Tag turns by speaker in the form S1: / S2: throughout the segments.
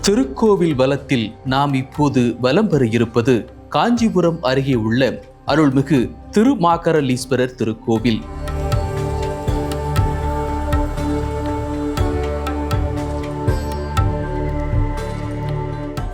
S1: திருக்கோவில் வலத்தில் நாம் இப்போது வலம் பெற இருப்பது காஞ்சிபுரம் அருகே உள்ள அருள்மிகு திருமாக்கரலீஸ்வரர் திருக்கோவில்.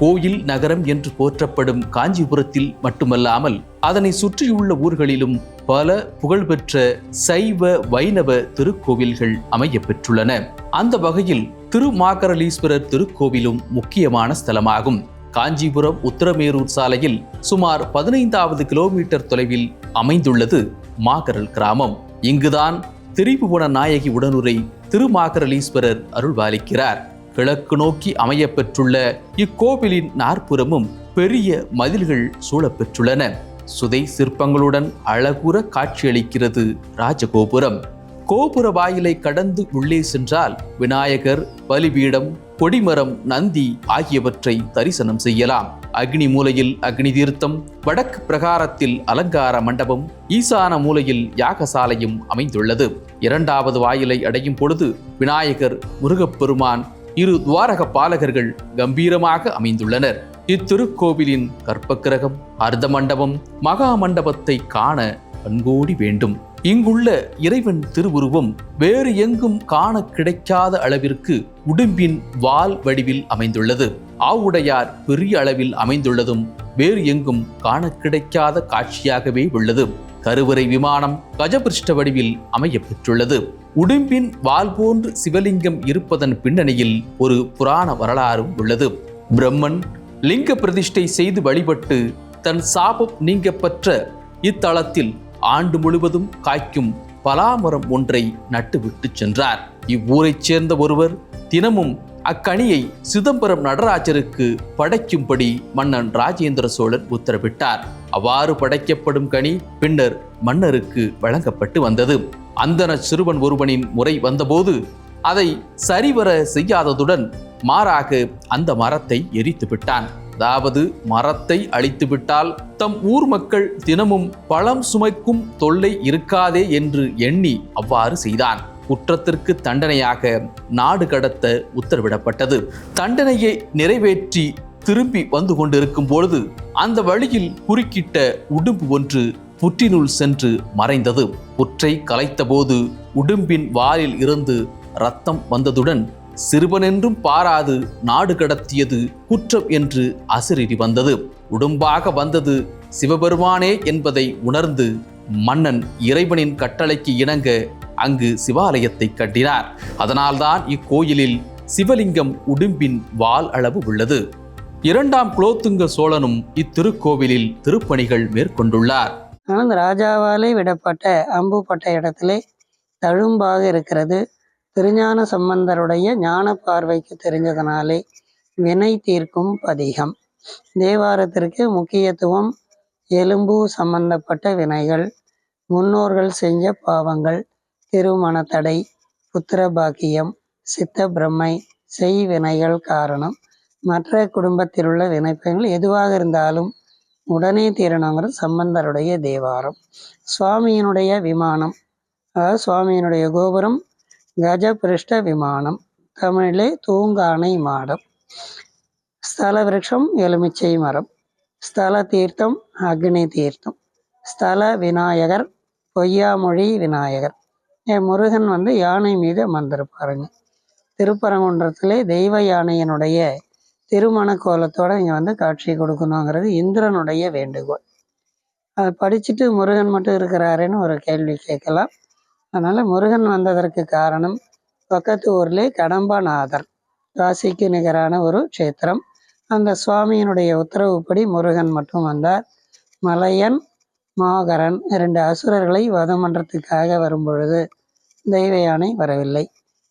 S1: கோயில் நகரம் என்று போற்றப்படும் காஞ்சிபுரத்தில் மட்டுமல்லாமல் அதனை சுற்றியுள்ள ஊர்களிலும் பல புகழ்பெற்ற சைவ வைணவ திருக்கோவில்கள் அமைய பெற்றுள்ளன. அந்த வகையில் திருமாக்கரலீஸ்வரர் திருக்கோவிலும் முக்கியமான ஸ்தலமாகும். காஞ்சிபுரம் உத்தரமேரூர் சாலையில் சுமார் 15வது கிலோமீட்டர் தொலைவில் அமைந்துள்ளது மாக்கரல் கிராமம். இங்குதான் திரிபுவன நாயகி உடனுரை திருமாக்கரலீஸ்வரர் அருள்பாலிக்கிறார். கிழக்கு நோக்கி அமையப்பெற்றுள்ள இக்கோவிலின் நாற்புறமும் பெரிய மதில்கள் சூழப்பெற்றுள்ளன. சுதை சிற்பங்களுடன் அழகுற காட்சியளிக்கிறது ராஜகோபுரம். கோபுர வாயிலை கடந்து உள்ளே சென்றால் விநாயகர், பலிபீடம், கொடிமரம், நந்தி ஆகியவற்றை தரிசனம் செய்யலாம். அக்னி மூலையில் அக்னி தீர்த்தம், வடக்கு பிரகாரத்தில் அலங்கார மண்டபம், ஈசான மூலையில் யாகசாலையும் அமைந்துள்ளது. இரண்டாவது வாயிலை அடையும் பொழுது விநாயகர், முருகப்பெருமான், இரு துவாரக பாலகர்கள் கம்பீரமாக அமைந்துள்ளனர். இத்திருக்கோவிலின் கற்பக்கிரகம், அர்த்த மண்டபம், மகா மண்டபத்தை காண கண்கோடி வேண்டும். இங்குள்ள இறைவன் திருவுருவம் வேறு எங்கும் காண கிடைக்காத அளவிற்கு உடும்பின் வால் வடிவில் அமைந்துள்ளது. ஆவுடையார் பெரிய அளவில் அமைந்துள்ளதும் வேறு எங்கும் காண கிடைக்காத காட்சியாகவே உள்ளது. கருவறை விமானம் கஜபிருஷ்ட வடிவில் அமைய பெற்றுள்ளது. உடும்பின் வால் போன்று சிவலிங்கம் இருப்பதன் பின்னணியில் ஒரு புராண வரலாறும் உள்ளது. பிரம்மன் லிங்க பிரதிஷ்டை செய்து வழிபட்டு தன் சாபம் நீங்க பெற்ற இத்தலத்தில் ஆண்டு முழுவதும் காய்க்கும் பலாமரம் ஒன்றை நட்டுவிட்டு சென்றார். இவ்வூரைச் சேர்ந்த ஒருவர் தினமும் அக்கனியை சிதம்பரம் நடராஜருக்கு படைக்கும்படி மன்னன் ராஜேந்திர சோழன் உத்தரவிட்டார். அவ்வாறு படைக்கப்படும் கனி பின்னர் மன்னருக்கு வழங்கப்பட்டு வந்தது. அந்தன சிறுவன் ஒருவனின் முறை வந்தபோது அதை சரிவர செய்யாததுடன் மாறாக அந்த மரத்தை எரித்து விட்டான். அதாவது மரத்தை அழித்துவிட்டால் தம் ஊர் மக்கள் தினமும் பழம் சுமைக்கும் தொல்லை இருக்காதே என்று எண்ணி அவ்வாறு செய்தான். குற்றத்திற்கு தண்டனையாக நாடு கடத்த உத்தரவிடப்பட்டது. தண்டனையை நிறைவேற்றி திரும்பி வந்து கொண்டிருக்கும் பொழுது அந்த வழியில் குறுக்கிட்ட உடும்பு ஒன்று புற்றினுள் சென்று மறைந்தது. புற்றை கலைத்த போது உடும்பின் வாலில் இருந்து இரத்தம் வந்ததுடன் சிறுவனென்றும் பாராது நாடு கடத்தியது குற்றம் என்று அசரீரி வந்தது. உடும்பாக வந்தது சிவபெருமானே என்பதை உணர்ந்து மன்னன் இறைவனின் கட்டளைக்கு இணங்க அங்கு சிவாலயத்தை கட்டினார். அதனால்தான் இக்கோயிலில் சிவலிங்கம் உடும்பின் வால் அளவு உள்ளது. 2ஆம் குலோத்துங்க சோழனும் இத்திருக்கோவிலில் திருப்பணிகள் மேற்கொண்டுள்ளார்.
S2: ராஜாவாலே விடப்பட்ட அம்பு பட்ட இடத்திலே தழும்பாக இருக்கிறது. திருஞான சம்பந்தருடைய ஞான பார்வைக்கு தெரிஞ்சதனாலே வினை தீர்க்கும் பதிகம். தேவாரத்திற்கு முக்கியத்துவம் எலும்பு சம்பந்தப்பட்ட வினைகள், முன்னோர்கள் செஞ்ச பாவங்கள், திருமண தடை, புத்திர பாக்கியம், சித்த பிரம்மை, செய்வினைகள் காரணம், மற்ற குடும்பத்தில் உள்ள வினைப்பயன்கள் எதுவாக இருந்தாலும் உடனே தீரணுங்கிறது சம்பந்தருடைய தேவாரம். சுவாமியினுடைய விமானம், அதாவது சுவாமியினுடைய கோபுரம் கஜபிருஷ்ட விமானம், தமிழிலே தூங்கானை மாடம். ஸ்தல விருட்சம் எலுமிச்சை மரம். ஸ்தல தீர்த்தம் அக்னி தீர்த்தம். ஸ்தல விநாயகர் பொய்யாமொழி விநாயகர். முருகன் யானை மீது அமர்ந்திருப்பாருங்க. திருப்பரங்குன்றத்திலே தெய்வ யானையினுடைய திருமண கோலத்தோடு இங்கே காட்சி கொடுக்கணுங்கிறது இந்திரனுடைய வேண்டுகோள். அதை படிச்சுட்டு முருகன் மட்டும் இருக்கிறாருன்னு ஒரு கேள்வி கேட்கலாம். அதனால் முருகன் வந்ததற்கு காரணம் பக்கத்து ஊர்லே கடம்பநாதர், காசிக்கு நிகரான ஒரு க்ஷேத்திரம். அந்த சுவாமியினுடைய உத்தரவுப்படி முருகன் மட்டும் வந்தார். மலையன், மாகரன் 2 அசுரர்களை வதம் பண்ணுறதுக்காக வரும்பொழுது தெய்வ யானை வரவில்லை.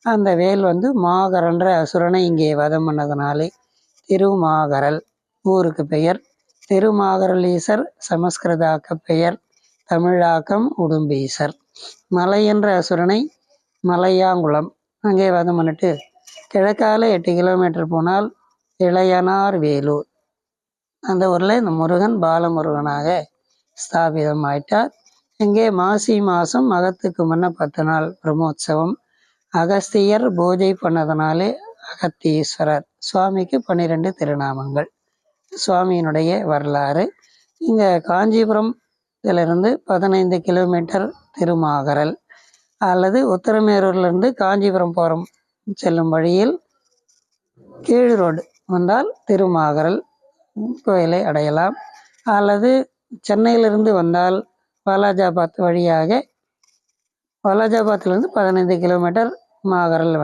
S2: அந்த வேல் மாகரன்ற அசுரனை இங்கே வதம் பண்ணதுனாலே திருமாகரல் ஊருக்கு பெயர். திருமாகரலீசர் சமஸ்கிருதாக்க பெயர், தமிழாக்கம் உடும்பீசர். மலை என்ற அசுரனை மலையாங்குளம் அங்கே வதம் பண்ணிட்டு கிழக்கால 8 கிலோமீட்டர் போனால் இளையனார் வேலூர், அந்த ஊரில் இந்த முருகன் பாலமுருகனாக ஸ்தாபிதம் ஆயிட்டார். இங்கே மாசி மாதம் மகத்துக்கு முன்ன 10 நாள் பிரம்மோற்சவம். அகஸ்தியர் பூஜை பண்ணதுனாலே அகத்தீஸ்வரர் சுவாமிக்கு 12 திருநாமங்கள். சுவாமியினுடைய வரலாறு. இங்கே காஞ்சிபுரத்திலிருந்து 15 கிலோமீட்டர் திருமாகரல், அல்லது உத்தரமேரூர்லேருந்து காஞ்சிபுரம் செல்லும் வழியில் கீழ் ரோடு வந்தால் திருமாகரல் கோயிலை அடையலாம். அல்லது சென்னையிலிருந்து வந்தால் வாலாஜாபாத் வழியாக வாலாஜாபாத்திலிருந்து 15 கிலோமீட்டர் மாகரல்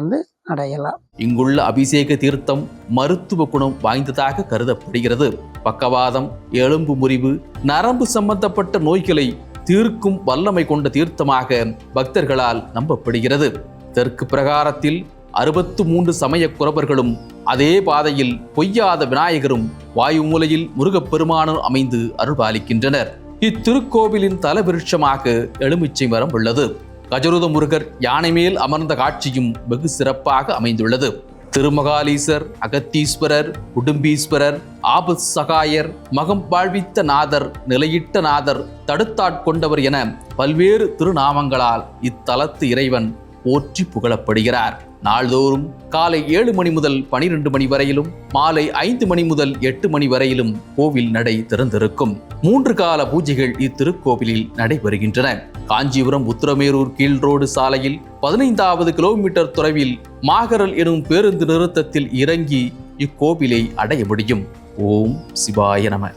S2: அடையலாம்.
S1: இங்குள்ள அபிஷேக தீர்த்தம் மருத்துவ குணம் வாய்ந்ததாக கருதப்படுகிறது. பக்கவாதம், எலும்பு முறிவு, நரம்பு சம்பந்தப்பட்ட நோய்களை தீர்க்கும் வல்லமை கொண்ட தீர்த்தமாக பக்தர்களால் நம்பப்படுகிறது. தெற்கு பிரகாரத்தில் 63 சமய குரவர்களும், அதே பாதையில் பொய்யாத விநாயகரும், வாயு மூலையில் முருகப்பெருமானும் அமைந்து அருள்பாலிக்கின்றனர். இத்திருக்கோவிலின் தலவிருட்சமாக எலுமிச்சை மரம் உள்ளது. கஜருத முருகர் யானை மேல் அமர்ந்த காட்சியும் வெகு சிறப்பாக அமைந்துள்ளது. திருமகாலீசர், அகத்தீஸ்வரர், குடும்பீஸ்வரர், ஆபத் சகாயர், மகம் வாழ்வித்த நாதர், நிலையிட்ட நாதர், தடுத்தாட்கொண்டவர் என பல்வேறு திருநாமங்களால் இத்தலத்து இறைவன் போற்றி புகழப்படுகிறார். நாள்தோறும் காலை 7 மணி முதல் 12 மணி வரையிலும், மாலை 5 மணி முதல் 8 மணி வரையிலும் கோவில் நடை திறந்திருக்கும். 3 கால பூஜைகள் இத்திருக்கோவிலில் நடைபெறுகின்றன. காஞ்சிபுரம் உத்தரமேரூர் கீழ் ரோடு சாலையில் 15வது கிலோமீட்டர் தொலைவில் மாகரல் எனும் பேருந்து நிறுத்தத்தில் இறங்கி இக்கோவிலை அடைய முடியும். ஓம் சிவாய நம.